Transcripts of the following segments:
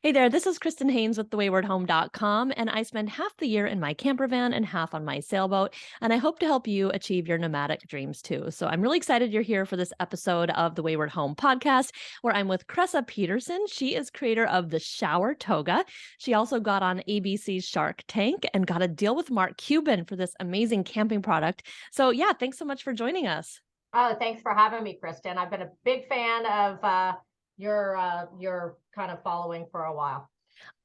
Hey there, this is Kristen Haynes with the waywardhome.com, and I spend half the year in my camper van and half on my sailboat, and I hope to help you achieve your nomadic dreams too. So I'm really excited you're here for this episode of the Wayward Home podcast, where I'm with Kressa Peterson. She is creator of the Shower Toga. She also got on ABC's Shark Tank and got a deal with Mark Cuban for this amazing camping product. So yeah, thanks so much for joining us. Oh, thanks for having me, Kristen. I've been a big fan of your kind of following for a while.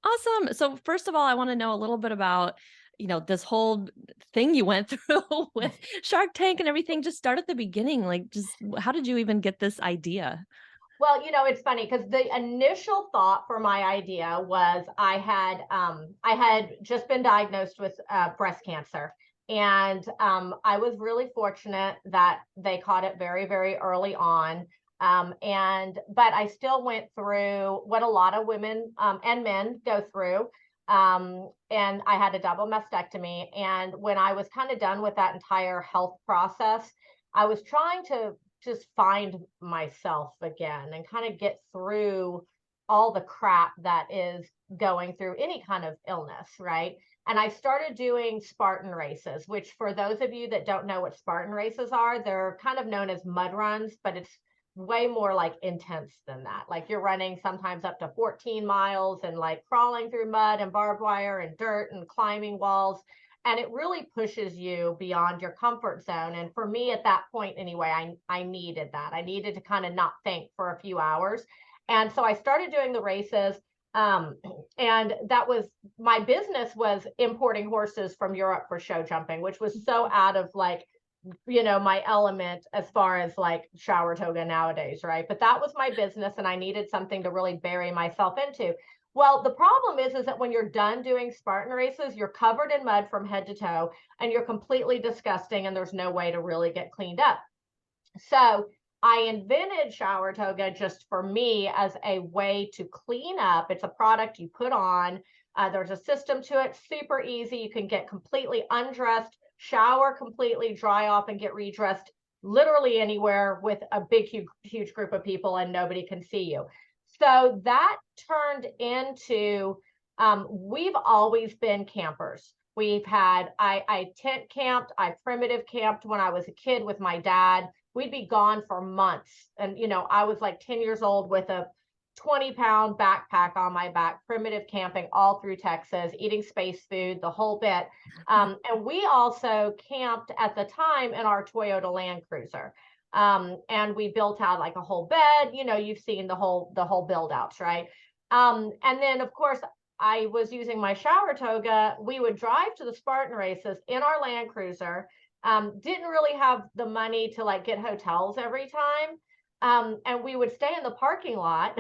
Awesome. So first of all, I want to know a little bit about, this whole thing you went through with Shark Tank and everything. Just start at the beginning. Like, just how did you even get this idea? Well, it's funny because the initial thought for my idea was I had just been diagnosed with breast cancer. And I was really fortunate that they caught it very, very early on. But I still went through what a lot of women and men go through. And I had a double mastectomy. And when I was kind of done with that entire health process, I was trying to just find myself again and kind of get through all the crap that is going through any kind of illness, right? And I started doing Spartan races, which for those of you that don't know what Spartan races are, they're kind of known as mud runs, but it's way more like intense than that. Like you're running sometimes up to 14 miles and like crawling through mud and barbed wire and dirt and climbing walls. And it really pushes you beyond your comfort zone. And for me at that point anyway, I needed that. I needed to kind of not think for a few hours. And so I started doing the races. Um, and that was my business was importing horses from Europe for show jumping, which was so out of like my element as far as like shower toga nowadays, right? But that was my business and I needed something to really bury myself into. Well, the problem is that when you're done doing Spartan races, you're covered in mud from head to toe and you're completely disgusting and there's no way to really get cleaned up. So I invented Shower Toga just for me as a way to clean up. It's a product you put on. There's a system to it, super easy. You can get completely undressed, shower completely, dry off, and get redressed literally anywhere with a big, huge, huge group of people and nobody can see you. So that turned into we've always been campers. I tent camped, I primitive camped when I was a kid with my dad. We'd be gone for months. And, I was like 10 years old with a 20-pound backpack on my back, primitive camping all through Texas, eating space food, the whole bit. And we also camped at the time in our Toyota Land Cruiser. And we built out like a whole bed, you've seen the whole build outs, right? And then of course I was using my shower toga. We would drive to the Spartan races in our Land Cruiser. Didn't really have the money to like get hotels every time. And we would stay in the parking lot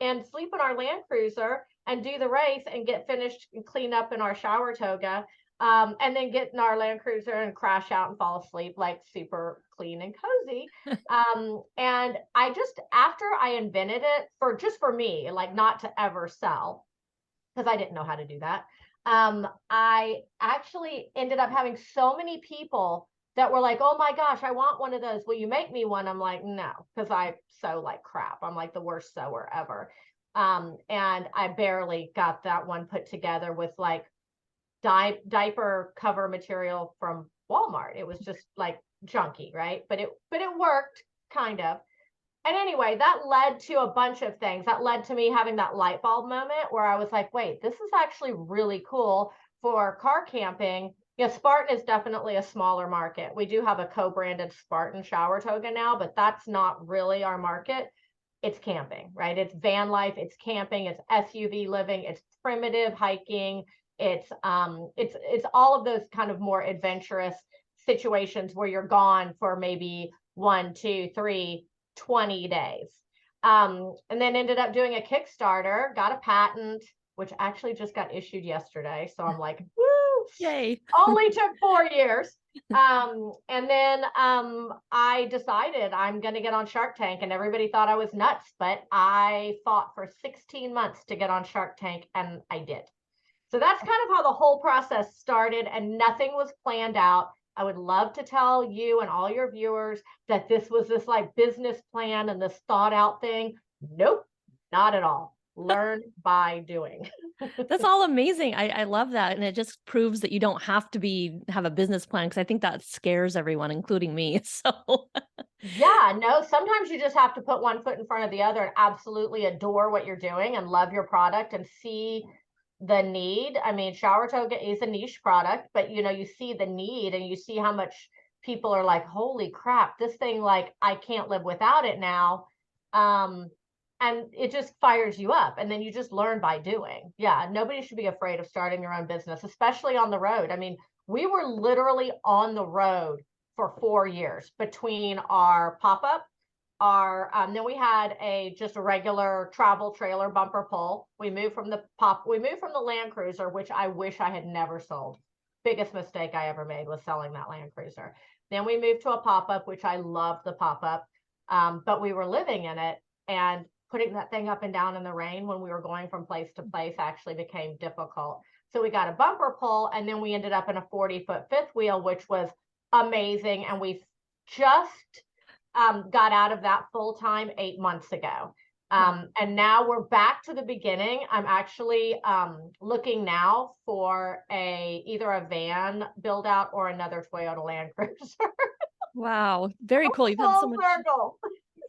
and sleep in our Land Cruiser and do the race and get finished and clean up in our shower toga. And then get in our Land Cruiser and crash out and fall asleep like super clean and cozy. And I just, after I invented it for me, like not to ever sell, because I didn't know how to do that. I actually ended up having so many people that were like, oh my gosh, I want one of those. Will you make me one? I'm like, no, because I sew like crap. I'm like the worst sewer ever. And I barely got that one put together with like diaper cover material from Walmart. It was just like junky, right? But it worked kind of. And anyway, that led to a bunch of things. That led to me having that light bulb moment where I was like, wait, this is actually really cool for car camping. Yeah, Spartan is definitely a smaller market. We do have a co-branded Spartan shower toga now, but that's not really our market. It's camping, right? It's van life, it's camping, it's SUV living, it's primitive hiking, it's all of those kind of more adventurous situations where you're gone for maybe 1, 2, 3, 20 days. And then ended up doing a Kickstarter, got a patent, which actually just got issued yesterday. So I'm like, woo, Yay. only took 4 years. And then I decided I'm going to get on Shark Tank, and everybody thought I was nuts, but I fought for 16 months to get on Shark Tank, and I did. So that's kind of how the whole process started, and nothing was planned out. I would love to tell you and all your viewers that this was this like business plan and this thought out thing. Nope, not at all. Learn by doing. That's all amazing. I love that. And it just proves that you don't have to have a business plan, because I think that scares everyone, including me. So Yeah, no, sometimes you just have to put one foot in front of the other and absolutely adore what you're doing and love your product and see the need. I mean, Shower Toga is a niche product, but you see the need and you see how much people are like, holy crap, this thing, like, I can't live without it now. And it just fires you up, and then you just learn by doing. Yeah, nobody should be afraid of starting your own business, especially on the road. I mean, we were literally on the road for 4 years between our pop-up, then we had just a regular travel trailer bumper pull. We moved from the Land Cruiser, which I wish I had never sold. Biggest mistake I ever made was selling that Land Cruiser. Then we moved to a pop-up, which I loved the pop-up, but we were living in it, and putting that thing up and down in the rain when we were going from place to place actually became difficult. So we got a bumper pull, and then we ended up in a 40-foot fifth wheel, which was amazing. And we just got out of that full time 8 months ago. And now we're back to the beginning. I'm actually looking now for either a van build out or another Toyota Land Cruiser. wow, very cool. You've had so much. Circle.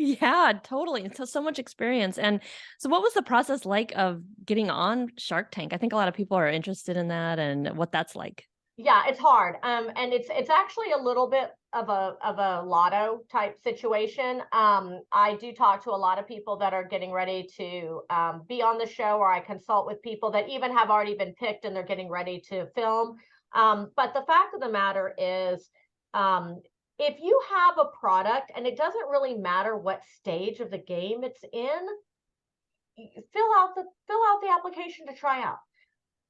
Yeah, totally. And so much experience. And so what was the process like of getting on Shark Tank? I think a lot of people are interested in that and what that's like. Yeah, it's hard. And it's actually a little bit of a lotto type situation. I do talk to a lot of people that are getting ready to be on the show, or I consult with people that even have already been picked and they're getting ready to film. But the fact of the matter is, if you have a product, and it doesn't really matter what stage of the game it's in, fill out the application to try out.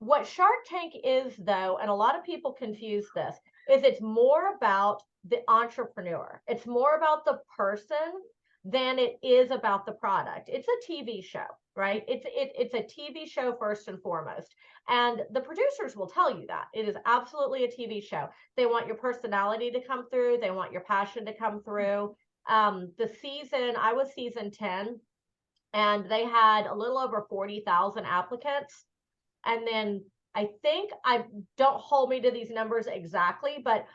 What Shark Tank is, though, and a lot of people confuse this, is it's more about the entrepreneur. It's more about the person than it is about the product. It's a TV show, right? It's a TV show first and foremost. And the producers will tell you that. It is absolutely a TV show. They want your personality to come through. They want your passion to come through. I was season 10, and they had a little over 40,000 applicants. And then don't hold me to these numbers exactly, but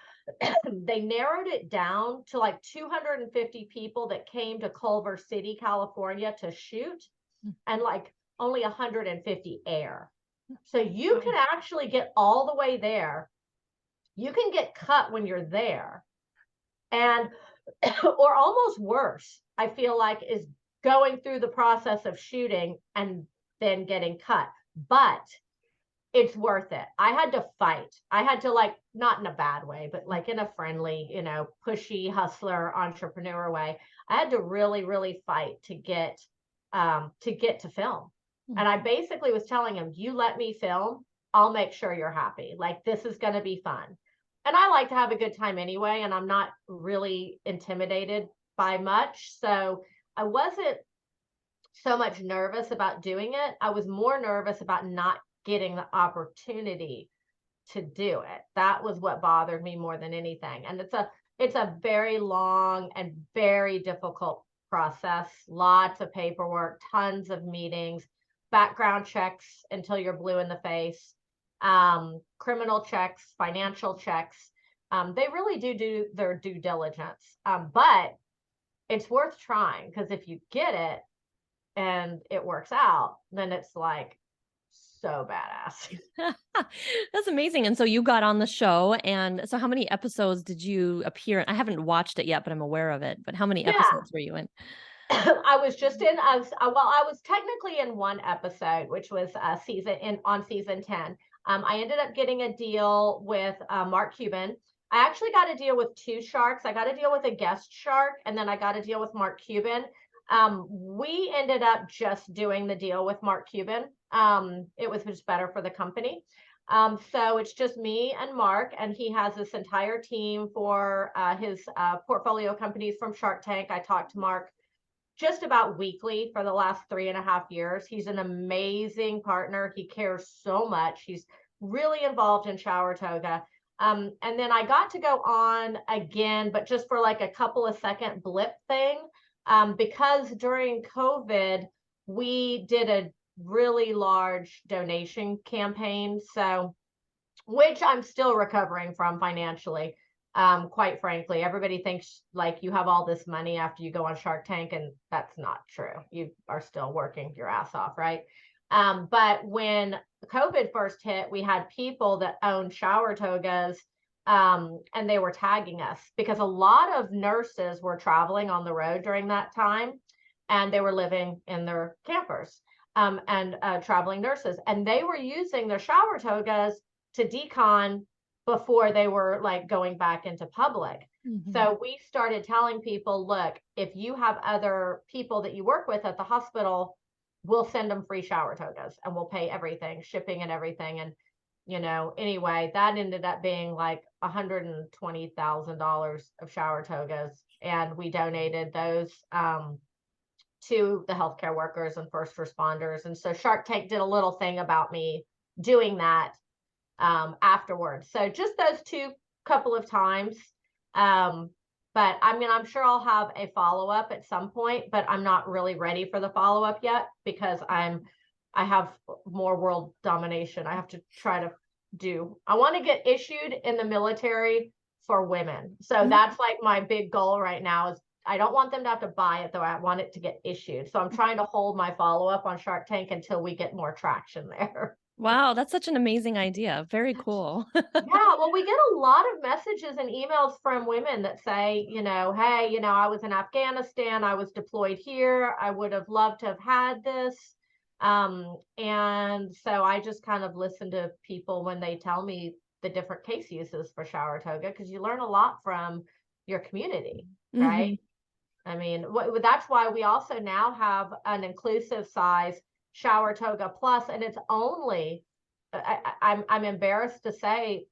they narrowed it down to like 250 people that came to Culver City, California to shoot, and like only 150 air. So you can actually get all the way there. You can get cut when you're there. And, or almost worse, I feel like, is going through the process of shooting and then getting cut. But it's worth it. I had to fight. I had to, like, not in a bad way, but like in a friendly, pushy hustler entrepreneur way. I had to really, really fight to get to film. And I basically was telling him, you let me film, I'll make sure you're happy. Like, this is going to be fun. And I like to have a good time anyway, and I'm not really intimidated by much. So I wasn't so much nervous about doing it. I was more nervous about not getting the opportunity to do it. That was what bothered me more than anything. And it's a very long and very difficult process. Lots of paperwork, tons of meetings, background checks until you're blue in the face, criminal checks, financial checks. They really do their due diligence. But it's worth trying, because if you get it and it works out, then it's like so badass. That's amazing. And so you got on the show. And so how many episodes did you appear in? I haven't watched it yet, but I'm aware of it. But how many episodes were you in? I was just in, I was technically in one episode, which was on season 10. I ended up getting a deal with Mark Cuban. I actually got a deal with two sharks. I got a deal with a guest shark, and then I got a deal with Mark Cuban. We ended up just doing the deal with Mark Cuban. It was just better for the company. So it's just me and Mark, and he has this entire team for his portfolio companies from Shark Tank. I talked to Mark just about weekly for the last 3.5 years. He's an amazing partner. He cares so much. He's really involved in Shower Toga. And then I got to go on again, but just for like a couple of second blip thing, because during COVID, we did really large donation campaign. So, which I'm still recovering from financially. Quite frankly, everybody thinks like you have all this money after you go on Shark Tank, and that's not true. You are still working your ass off, right? But when COVID first hit, we had people that owned shower togas, and they were tagging us because a lot of nurses were traveling on the road during that time, and they were living in their campers, and traveling nurses, and they were using their shower togas to decon before they were like going back into public. So we started telling people, look, if you have other people that you work with at the hospital, we'll send them free shower togas and we'll pay everything, shipping and everything. And, anyway, that ended up being like $120,000 of shower togas. And we donated those to the healthcare workers and first responders. And so Shark Tank did a little thing about me doing that afterwards. So just those two couple of times. But I mean, I'm sure I'll have a follow-up at some point, but I'm not really ready for the follow-up yet because I have more world domination. I have to try to I want to get issued in the military for women. So that's like my big goal right now is I don't want them to have to buy it though. I want it to get issued. So I'm trying to hold my follow-up on Shark Tank until we get more traction there. Wow, that's such an amazing idea. Very cool. Yeah, well, we get a lot of messages and emails from women that say, hey, I was in Afghanistan, I was deployed here, I would have loved to have had this. And so I just kind of listen to people when they tell me the different case uses for shower toga, because you learn a lot from your community, right? I mean, that's why we also now have an inclusive size shower toga plus, and it's only, I'm embarrassed to say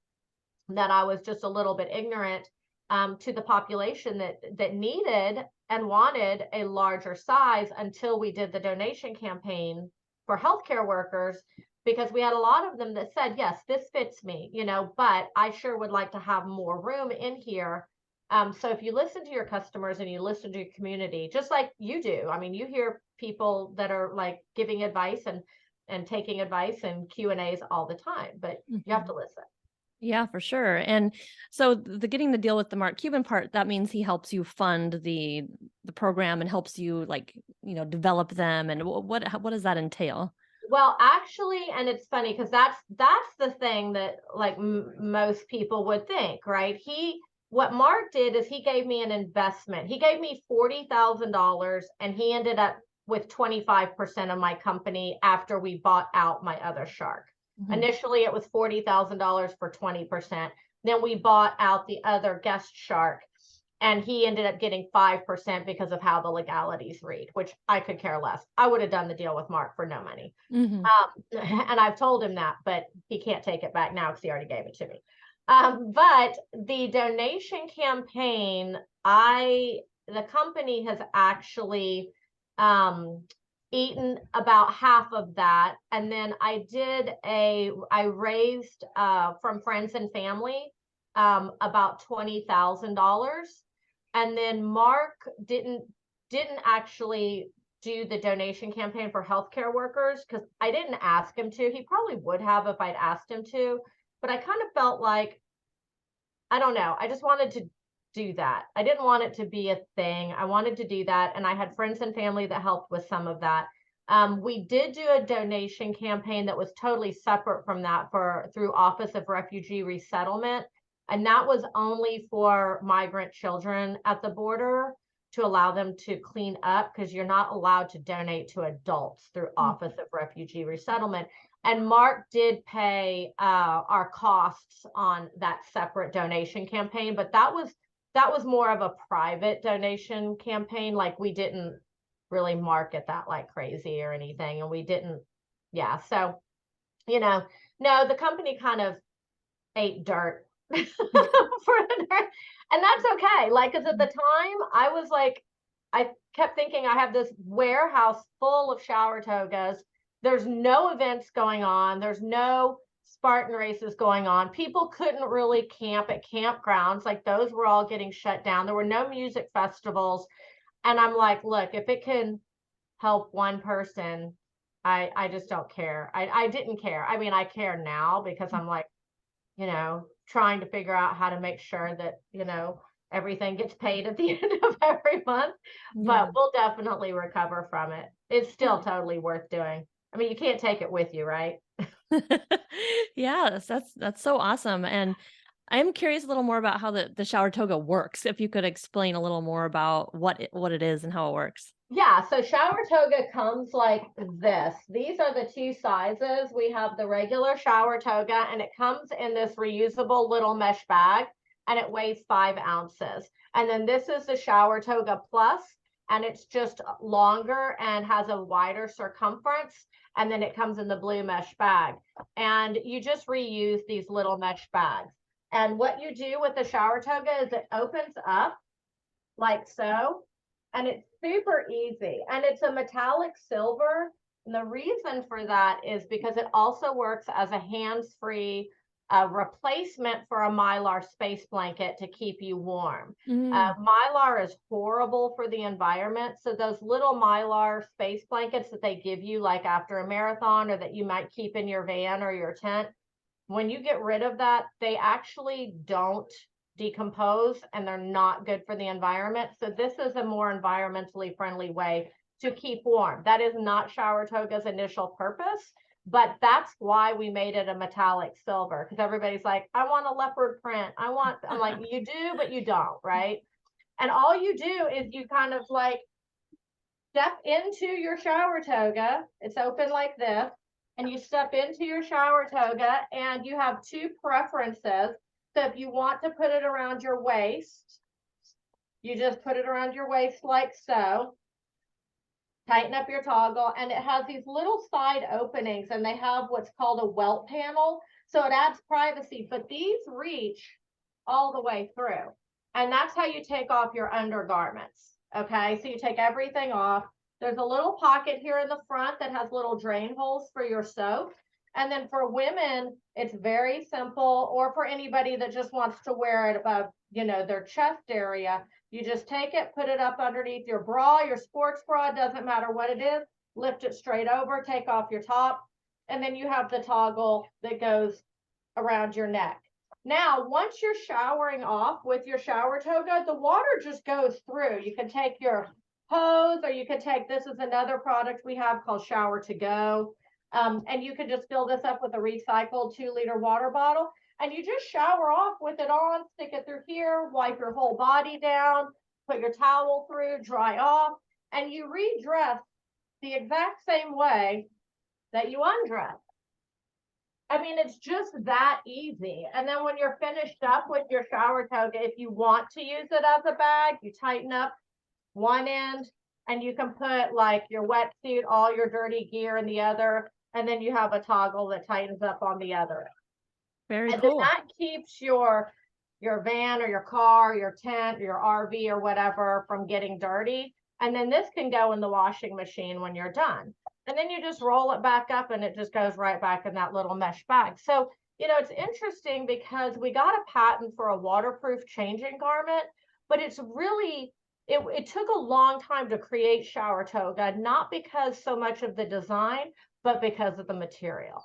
that I was just a little bit ignorant to the population that needed and wanted a larger size until we did the donation campaign for healthcare workers, because we had a lot of them that said, yes, this fits me, but I sure would like to have more room in here. So if you listen to your customers and you listen to your community, just like you do, I mean, you hear people that are like giving advice and taking advice and Q&As all the time, but you have to listen. Yeah, for sure. And so the getting the deal with the Mark Cuban part, that means he helps you fund the program and helps you like, develop them. And what does that entail? Well, actually, and it's funny because that's the thing that like most people would think, right? What Mark did is he gave me an investment. He gave me $40,000 and he ended up with 25% of my company after we bought out my other shark. Initially, it was $40,000 for 20%. Then we bought out the other guest shark and he ended up getting 5% because of how the legalities read, which I could care less. I would have done the deal with Mark for no money. And I've told him that, but he can't take it back now because he already gave it to me. But the donation campaign, the company has actually eaten about half of that. And then I raised from friends and family about $20,000. And then Mark didn't actually do the donation campaign for healthcare workers because I didn't ask him to. He probably would have if I'd asked him to, but I kind of felt like, I don't know, I just wanted to do that. I didn't want it to be a thing. I wanted to do that. And I had friends and family that helped with some of that. We did do a donation campaign that was totally separate from that through Office of Refugee Resettlement. And that was only for migrant children at the border to allow them to clean up, because you're not allowed to donate to adults through Office of Refugee Resettlement. And Mark did pay our costs on that separate donation campaign, but that was more of a private donation campaign. Like we didn't really market that like crazy or anything. And we didn't, yeah. So, no, the company kind of ate dirt and that's okay. Like, cause at the time I was like, I kept thinking I have this warehouse full of shower togas. There's no events going on. There's no Spartan races going on. People couldn't really camp at campgrounds. Like those were all getting shut down. There were no music festivals. And I'm like, look, if it can help one person, I just don't care. I didn't care. I mean, I care now because I'm like, trying to figure out how to make sure that, everything gets paid at the end of every month, Yeah. but we'll definitely recover from it. It's Yeah. still totally worth doing. I mean, you can't take it with you, right? Yes, that's so awesome. And I'm curious a little more about how the shower toga works. If you could explain a little more about what it is and how it works. Yeah, so shower toga comes like this. These are the two sizes. We have the regular shower toga, and it comes in this reusable little mesh bag, and it weighs 5 ounces. And then this is the shower toga plus, and it's just longer and has a wider circumference. And then it comes in the blue mesh bag. And you just reuse these little mesh bags. And what you do with the shower toga is it opens up like so, and it's super easy, and it's a metallic silver. And the reason for that is because it also works as a hands-free replacement for a mylar space blanket to keep you warm. Mm. Mylar is horrible for the environment, so those little mylar space blankets that they give you like after a marathon, or that you might keep in your van or your tent, when you get rid of that, they actually don't decompose, and they're not good for the environment. So this is a more environmentally friendly way to keep warm. That is not shower toga's initial purpose, but that's why we made it a metallic silver, because everybody's like, I want a leopard print. I'm like, you do, but you don't, right? And all you do is you kind of like step into your shower toga. It's open like this, and you step into your shower toga, and you have two preferences. So if you want to put it around your waist, you just put it around your waist like so. Tighten up your toggle, and it has these little side openings, and they have what's called a welt panel. So it adds privacy, but these reach all the way through. And that's how you take off your undergarments. Okay, so you take everything off. There's a little pocket here in the front that has little drain holes for your soap. And then for women, it's very simple, or for anybody that just wants to wear it above, their chest area. You just take it, put it up underneath your bra, your sports bra, doesn't matter what it is, lift it straight over, take off your top, and then you have the toggle that goes around your neck. Now, once you're showering off with your shower toga, the water just goes through. You can take your hose, or you can take, this is another product we have called Shower to Go. And you can just fill this up with a recycled 2-liter water bottle, and you just shower off with it on, stick it through here, wipe your whole body down, put your towel through, dry off, and you redress the exact same way that you undress. I mean, it's just that easy. And then when you're finished up with your shower toga, if you want to use it as a bag, you tighten up one end, and you can put like your wetsuit, all your dirty gear in the other, and then you have a toggle that tightens up on the other. Very And then cool. that keeps your van or your car, your tent, your RV or whatever from getting dirty. And then this can go in the washing machine when you're done. And then you just roll it back up, and it just goes right back in that little mesh bag. So, it's interesting because we got a patent for a waterproof changing garment, but it's really, it took a long time to create shower toga, not because so much of the design, but because of the material.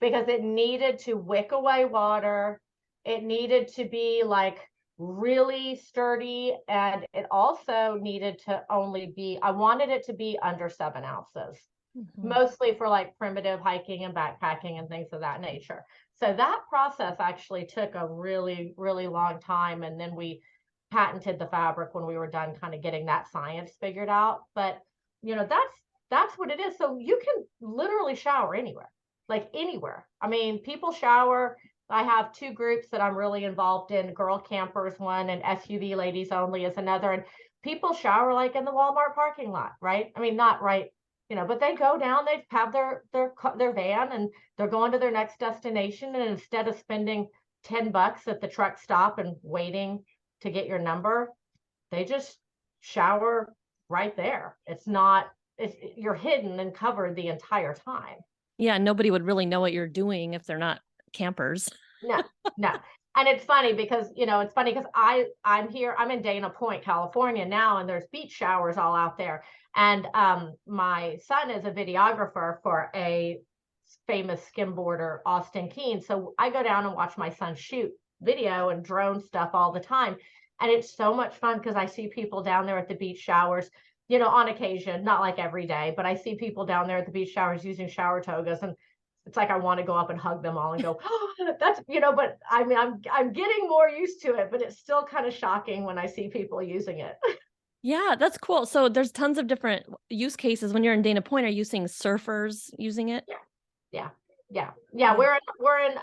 Because it needed to wick away water. It needed to be like really sturdy, and it also needed to only be, I wanted it to be under 7 ounces. Mostly for like primitive hiking and backpacking and things of that nature. So that process actually took a really, really long time. And then we patented the fabric when we were done kind of getting that science figured out. But that's what it is. So you can literally shower anywhere, like anywhere. I mean, people shower. I have 2 groups that I'm really involved in, girl campers one, and SUV ladies only is another. And people shower like in the Walmart parking lot, right? I mean, not right, but they go down, they have their van, and they're going to their next destination. And instead of spending $10 at the truck stop and waiting to get your number, they just shower right there. You're hidden and covered the entire time. Yeah, nobody would really know what you're doing if they're not campers. No, no. And it's funny because, I'm here, I'm in Dana Point, California now, and there's beach showers all out there. And my son is a videographer for a famous skimboarder, Austin Keene. So I go down and watch my son shoot video and drone stuff all the time. And it's so much fun because I see people down there at the beach showers, on occasion, not like every day, but I see people down there at the beach showers using shower togas, and it's like I want to go up and hug them all and go, oh, that's, but I mean, I'm getting more used to it, but it's still kind of shocking when I see people using it. Yeah, that's cool. So there's tons of different use cases. When you're in Dana Point, are you seeing surfers using it? Yeah. We're in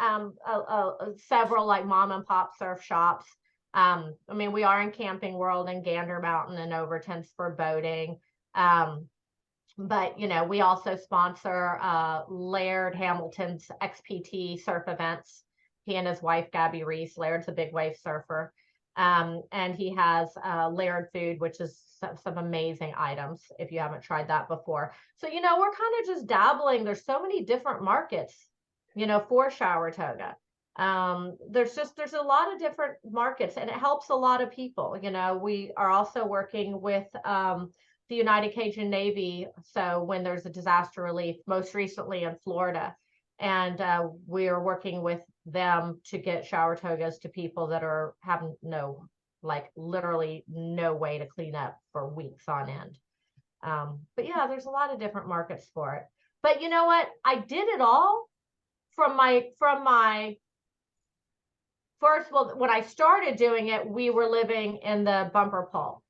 several like mom and pop surf shops. I mean, we are in Camping World and Gander Mountain and Overton's for boating. But we also sponsor Laird Hamilton's XPT surf events. He and his wife Gabby Reese. Laird's a big wave surfer, and he has Laird Food, which is some amazing items if you haven't tried that before. So we're kind of just dabbling. There's so many different markets, for Shower Toga. There's a lot of different markets, and it helps a lot of people. We are also working with the United Cajun Navy. So when there's a disaster relief, most recently in Florida, and we are working with them to get shower togas to people that are having literally no way to clean up for weeks on end. But yeah, there's a lot of different markets for it. But you know what? I did it all from my first. Well, when I started doing it, we were living in the bumper pull.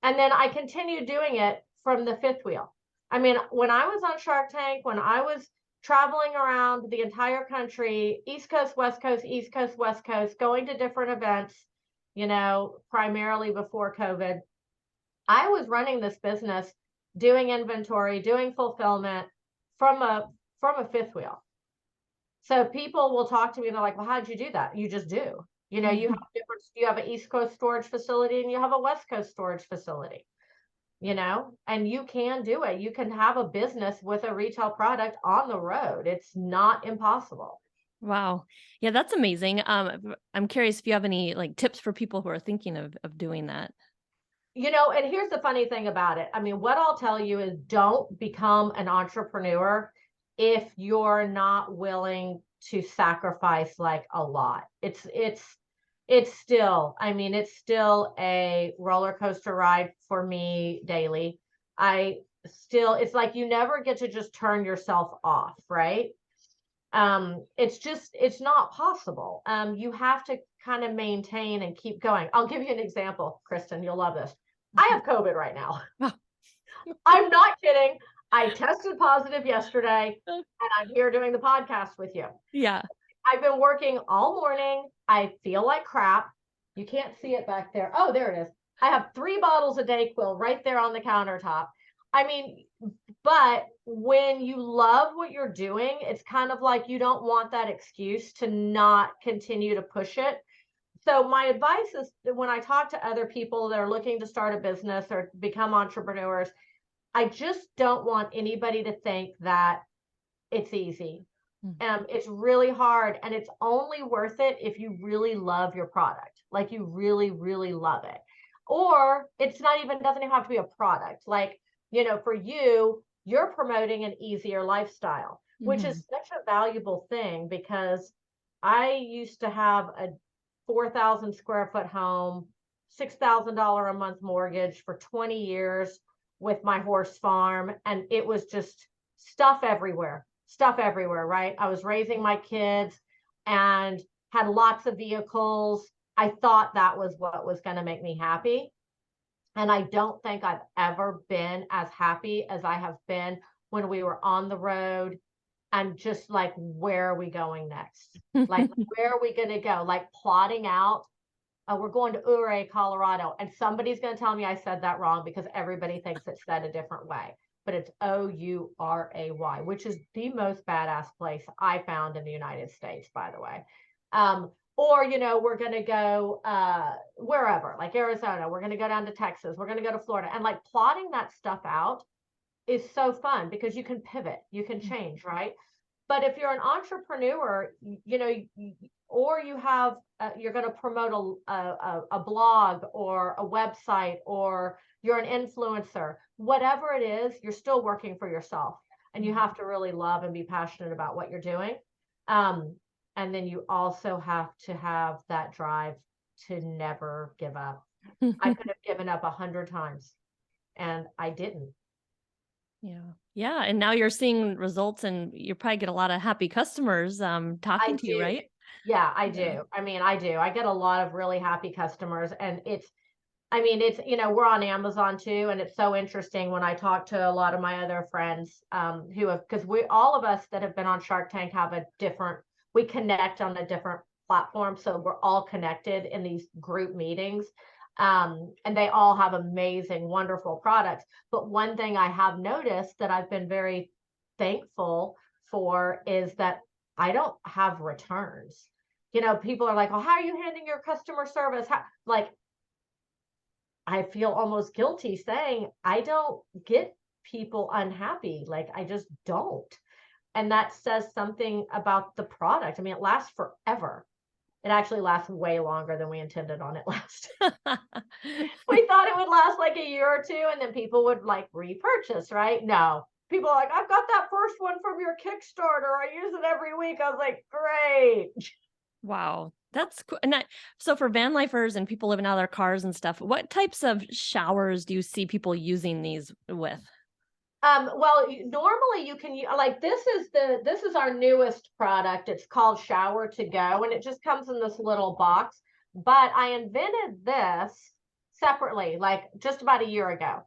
And then I continued doing it from the fifth wheel. I mean, when I was on Shark Tank, when I was traveling around the entire country, East Coast, West Coast, East Coast, West Coast, going to different events, primarily before COVID, I was running this business, doing inventory, doing fulfillment from a fifth wheel. So people will talk to me and they're like, well, how'd you do that? You just do. You have an East Coast storage facility and you have a West Coast storage facility, and you can do it. You can have a business with a retail product on the road. It's not impossible. Wow. Yeah, that's amazing. I'm curious if you have any tips for people who are thinking of doing that. And here's the funny thing about it. I mean, what I'll tell you is don't become an entrepreneur if you're not willing to sacrifice a lot. It's still a roller coaster ride for me daily. It's like you never get to just turn yourself off, right? It's not possible. You have to kind of maintain and keep going. I'll give you an example, Kristen, you'll love this. I have COVID right now. I'm not kidding. I tested positive yesterday and I'm here doing the podcast with you. Yeah. I've been working all morning. I feel like crap. You can't see it back there. Oh, there it is. I have 3 bottles of Dayquil right there on the countertop. I mean, but when you love what you're doing, it's kind of like you don't want that excuse to not continue to push it. So my advice is when I talk to other people that are looking to start a business or become entrepreneurs, I just don't want anybody to think that it's easy. It's really hard, and it's only worth it if you really love your product, like you really, really love it. Or doesn't even have to be a product. For you're promoting an easier lifestyle, which is such a valuable thing, because I used to have a 4,000 square foot home, $6,000 a month mortgage for 20 years with my horse farm. And it was just stuff everywhere, right? I was raising my kids and had lots of vehicles. I thought that was what was going to make me happy. And I don't think I've ever been as happy as I have been when we were on the road and just where are we going next? Where are we going to go? Plotting out, we're going to Ouray, Colorado. And somebody's going to tell me I said that wrong because everybody thinks it's said a different way. But it's Ouray, which is the most badass place I found in the United States, by the way. Or, we're going to go wherever, like Arizona, we're going to go down to Texas, we're going to go to Florida. And plotting that stuff out is so fun because you can pivot, you can change, right? But if you're an entrepreneur, or you have, you're going to promote a blog or a website, or you're an influencer, whatever it is, you're still working for yourself, and you have to really love and be passionate about what you're doing. And then you also have to have that drive to never give up. I could have given up 100 times and I didn't. Yeah. Yeah. And now you're seeing results, and you probably get a lot of happy customers talking to you, right? Yeah, I Yeah. do. I mean, I do. I get a lot of really happy customers, and it's, we're on Amazon too. And it's so interesting when I talk to a lot of my other friends who have, because all of us that have been on Shark Tank have we connect on a different platform. So we're all connected in these group meetings. And they all have amazing, wonderful products. But one thing I have noticed that I've been very thankful for is that I don't have returns. People are like, "Well, how are you handling your customer service?" I feel almost guilty saying I don't get people unhappy. Like, I just don't. And that says something about the product. I mean, it lasts forever. It actually lasts way longer than we intended on it last. We thought it would last like a year or two, and then people would like repurchase, right? No. People are like, "I've got that first one from your Kickstarter. I use it every week." I was like, great. Wow. That's cool. And so for van lifers and people living out of their cars and stuff, what types of showers do you see people using these with? Well, normally you can like this is our newest product. It's called Shower Toga, and it just comes in this little box. But I invented this separately, like just about a year ago.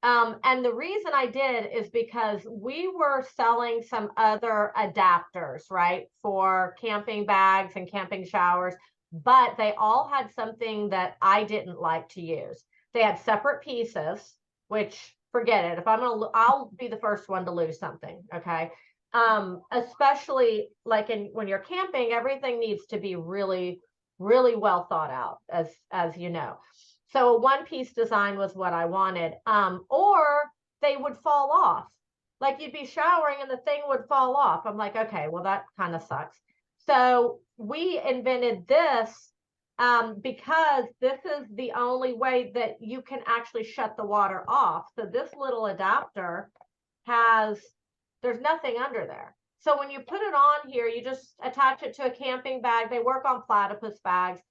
And the reason I did is because we were selling some other adapters, right, for camping bags and camping showers, but they all had something that I didn't like to use. They had separate pieces, which forget it. If I'll be the first one to lose something. Okay. Especially like when you're camping, everything needs to be really, really well thought out, as you know. So a one-piece design was what I wanted. Or they would fall off. Like you'd be showering and the thing would fall off. I'm like, okay, well, that kind of sucks. So we invented this because this is the only way that you can actually shut the water off. So this little adapter there's nothing under there. So when you put it on here, you just attach it to a camping bag. They work on platypus bags.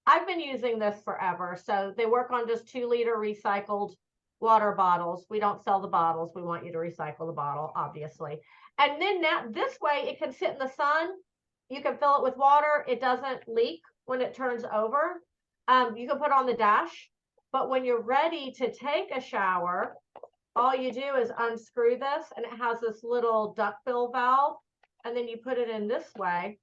I've been using this forever. So they work on just 2-liter recycled water bottles. We don't sell the bottles. We want you to recycle the bottle, obviously. And then now this way it can sit in the sun. You can fill it with water. It doesn't leak when it turns over. You can put on the dash. But when you're ready to take a shower, all you do is unscrew this, and it has this little duckbill valve. And then you put it in this way.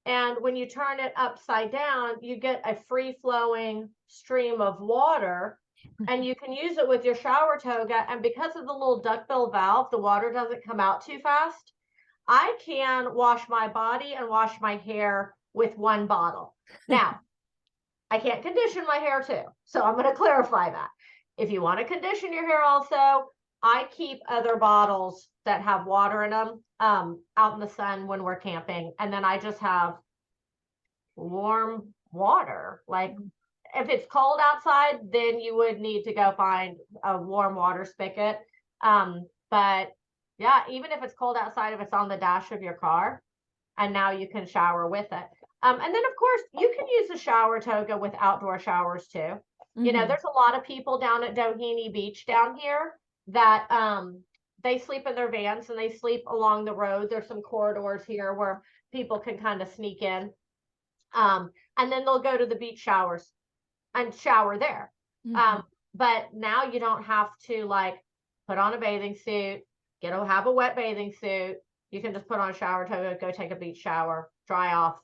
And when you turn it upside down, you get a free-flowing stream of water, and you can use it with your shower toga. And because of the little duckbill valve, the water doesn't come out too fast. I can wash my body and wash my hair with one bottle. Now, I can't condition my hair too. So I'm going to clarify that. If you want to condition your hair also, I keep other bottles that have water in them out in the sun when we're camping. And then I just have warm water. Like if it's cold outside, then you would need to go find a warm water spigot. But yeah, even if it's cold outside, if it's on the dash of your car, and now you can shower with it. And then of course you can use the shower toga with outdoor showers too. There's a lot of people down at Doheny Beach down here that they sleep in their vans and they sleep along the road. There's some corridors here where people can kind of sneak in. And then they'll go to the beach showers and shower there. But now you don't have to like put on a bathing suit, have a wet bathing suit. You can just put on a shower toga, go take a beach shower, dry off,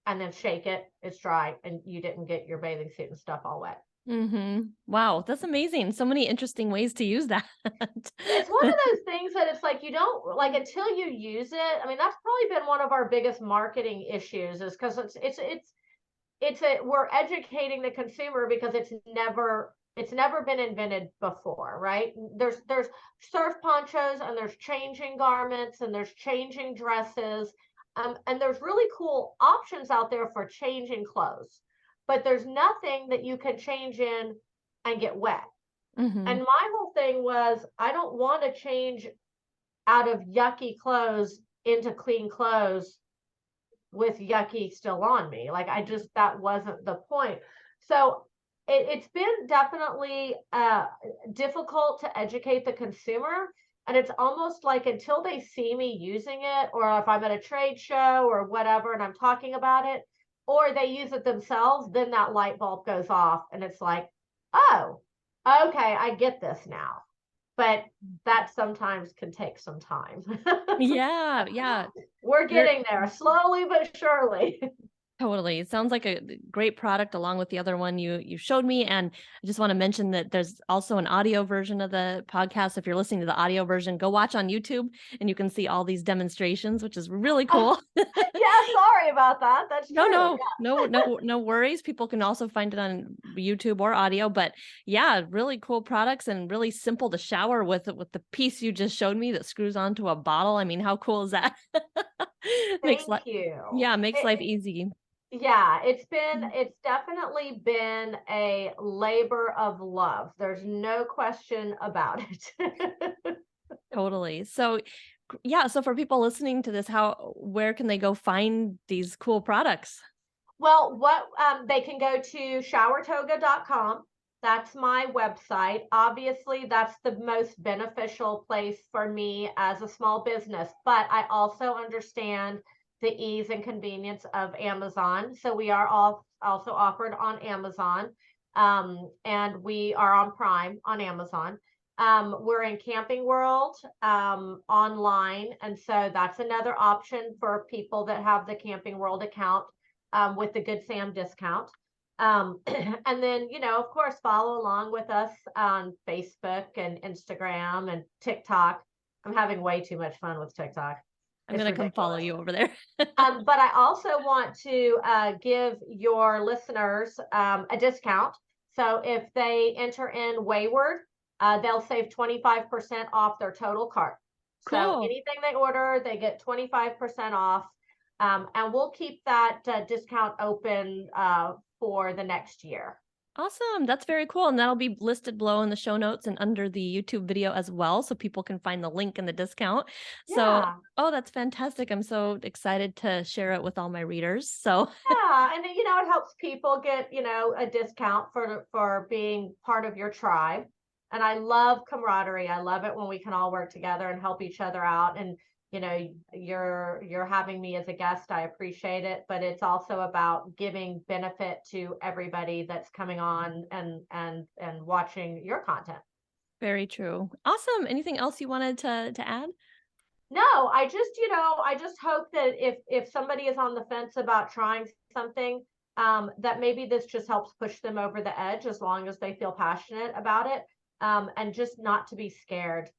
and then shake it. It's dry, and you didn't get your bathing suit and stuff all wet. Wow, that's amazing. So many interesting ways to use that. It's one of those things that it's like you don't like until you use it. I mean, that's probably been one of our biggest marketing issues, is because we're educating the consumer because it's never It's never been invented before, right? There's surf ponchos, and there's changing garments, and there's changing dresses, and there's really cool options out there for changing clothes. But there's nothing that you can change in and get wet. Hmm. And my whole thing was, I don't want to change out of yucky clothes into clean clothes with yucky still on me. Like, I just, that wasn't the point. So it's been definitely difficult to educate the consumer. And it's almost like until they see me using it, or if I'm at a trade show or whatever and I'm talking about it, or they use it themselves, then that light bulb goes off and it's like, oh, okay, I get this now. But that sometimes can take some time. Yeah, yeah. We're You're getting there slowly but surely. Totally. It sounds like a great product along with the other one you showed me. And I just want to mention that there's also an audio version of the podcast. If you're listening to the audio version, go watch on YouTube and you can see all these demonstrations, which is really cool. Yeah, sorry about that. That's No, true. no, no, no, no worries. People can also find it on YouTube or audio, but yeah, really cool products and really simple to shower with the piece you just showed me that screws onto a bottle. I mean, how cool is that? Makes Thank life, you. yeah, makes life easy. Yeah, Mm. it's definitely been a labor of love. There's no question about it. Totally. So, yeah, so for people listening to this, where can they go find these cool products? Well, what they can go to showertoga.com. That's my website. Obviously, that's the most beneficial place for me as a small business, but I also understand the ease and convenience of Amazon. So we are all also offered on Amazon. And we are on Prime on Amazon. We're in Camping World online. And so that's another option for people that have the Camping World account with the Good Sam discount. And then, of course, follow along with us on Facebook and Instagram and TikTok. I'm having way too much fun with TikTok. I'm It's gonna come follow ridiculous. you over there. But I also want to give your listeners a discount. So if they enter in Wayward, they'll save 25% off their total cart. So Cool. anything they order, they get 25% off. And we'll keep that discount open for the next year. Awesome. That's very cool. And that'll be listed below in the show notes and under the YouTube video as well. So people can find the link and the discount. So, Yeah. oh, that's fantastic. I'm so excited to share it with all my readers. So, Yeah, and it helps people get, a discount for being part of your tribe. And I love camaraderie. I love it when we can all work together and help each other out. And you're having me as a guest. I appreciate it, but it's also about giving benefit to everybody that's coming on and watching your content. very true. Awesome. Anything else you wanted to add? No, I just hope that if somebody is on the fence about trying something, that maybe this just helps push them over the edge as long as they feel passionate about it. And just not to be scared.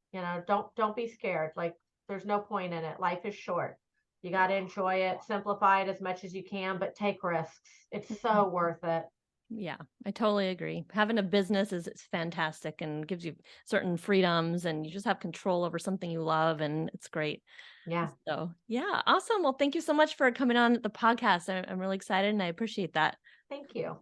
Don't be scared. Like, there's no point in it. Life is short. You got to enjoy it, simplify it as much as you can, but take risks. It's so Mhm. worth it. Yeah, I totally agree. Having a business is fantastic and gives you certain freedoms and you just have control over something you love and it's great. Yeah. So, yeah, awesome. Well, thank you so much for coming on the podcast. I'm really excited and I appreciate that. Thank you.